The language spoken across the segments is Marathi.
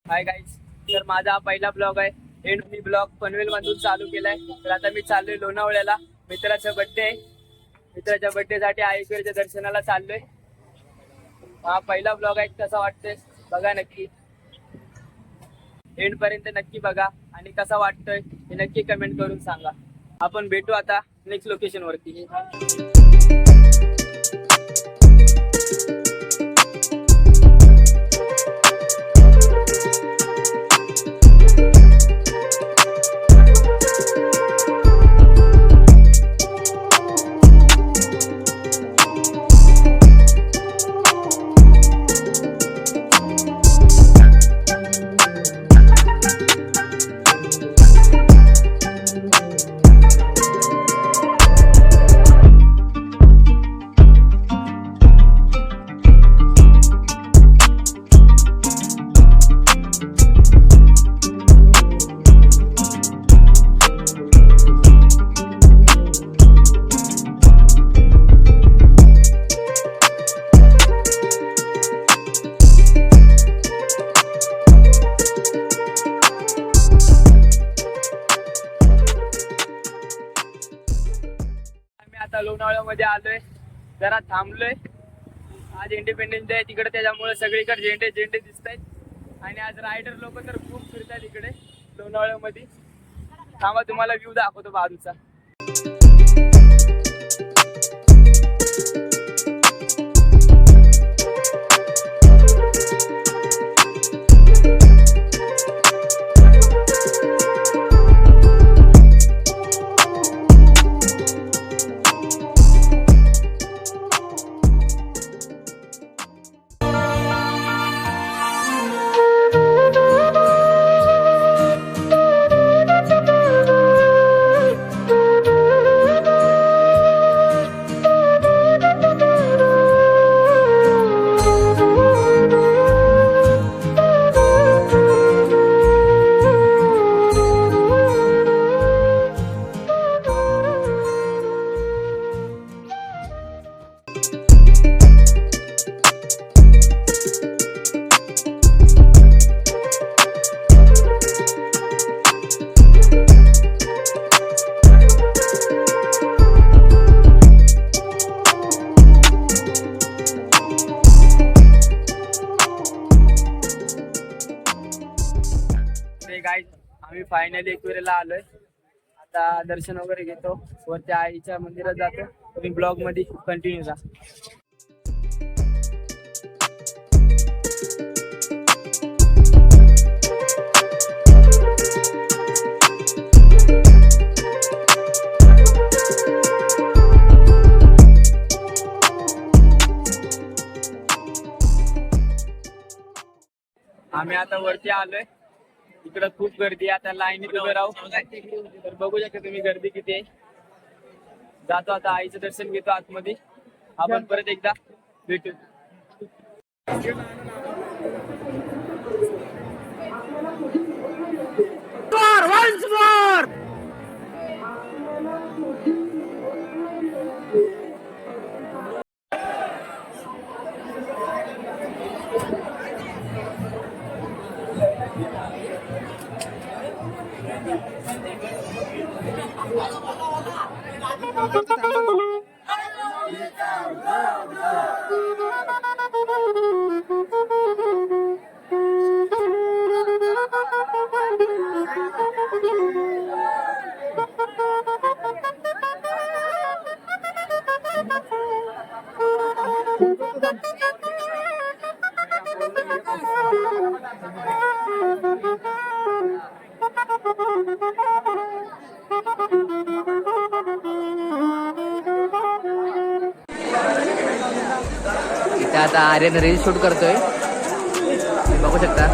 हाय गाईज, तर माझा हा पहिला ब्लॉग आहे. एंड मी ब्लॉग पनवेल मधून चालू केलाय. तर आता मी चाललोय लोणावळ्याला. मित्राचा बर्थडे आहे. मित्राच्या बर्थडे साठी आईकडच्या दर्शनाला चाललोय. हा पहिला ब्लॉग आहे. कसा वाटतोय बघा नक्की. एंड पर्यंत नक्की बघा आणि कसा वाटतोय हे नक्की कमेंट करून सांगा. आपण भेटू आता नेक्स्ट लोकेशन वरती. आता लोणावळ्यामध्ये आलोय, जरा थांबलोय. आज इंडिपेंडन्स डे आहे तिकडे, त्याच्यामुळे सगळीकडे झेंडे झेंडे दिसत आहेत. आणि आज रायडर लोक तर खूप फिरतात इकडे लोणावळ्यामध्ये. थांबा, तुम्हाला व्ह्यू दाखवतो बाजूचा. गाईज, आम्ही फायनली एकविरेला आलोय. आता दर्शन वगैरे घेतो, वरती आईच्या मंदिरात जातो. तुम्ही ब्लॉग मध्ये कंटिन्यू जा. आम्ही आता वरती आलोय. इकडं खूप गर्दी आहे. आता लाईनीत उभे राहू. तर बघू शकता तुम्ही गर्दी किती आहे. जातो आता, आईचं दर्शन घेतो आतमध्ये. आपण परत एकदा भेटू. इथे आता आर्यन रील शूट करतोय, बघू शकता.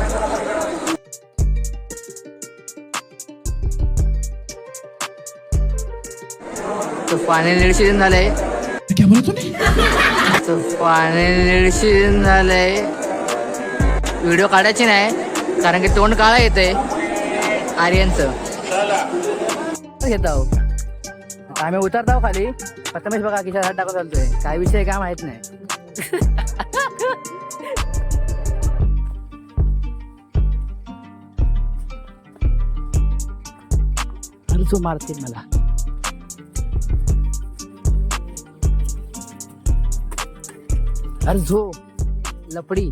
तो फायनल सीजन झालंय. तो फायनल सीजन झालंय. व्हिडिओ काढायची नाही कारण की तोंड काळा येतंय आर्यनचं. घेत आहो आम्ही, उतरताव खाली. प्रथमेश बघा किशा हात टाकत चालतोय. काय विषय काय माहित नाही. जो मारतील मला. अरे झो लपडी.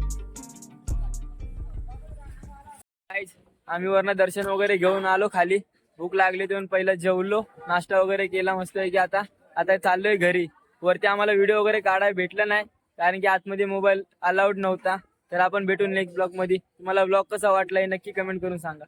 आम्ही वरनं दर्शन वगैरे घेऊन आलो खाली. भूक लागली तेव्हा पहिलं जेवलो, नाश्ता वगैरे केला मस्त की आता चाललोय घरी. वरती आम्हाला व्हिडिओ वगैरे काढायला भेटलं नाही कारण की आतमध्ये मोबाईल अलाउड नव्हता. तर आपण भेटून नेक्स्ट ब्लॉग मध्ये. तुम्हाला ब्लॉग कसा वाटलाय नक्की कमेंट करून सांगा.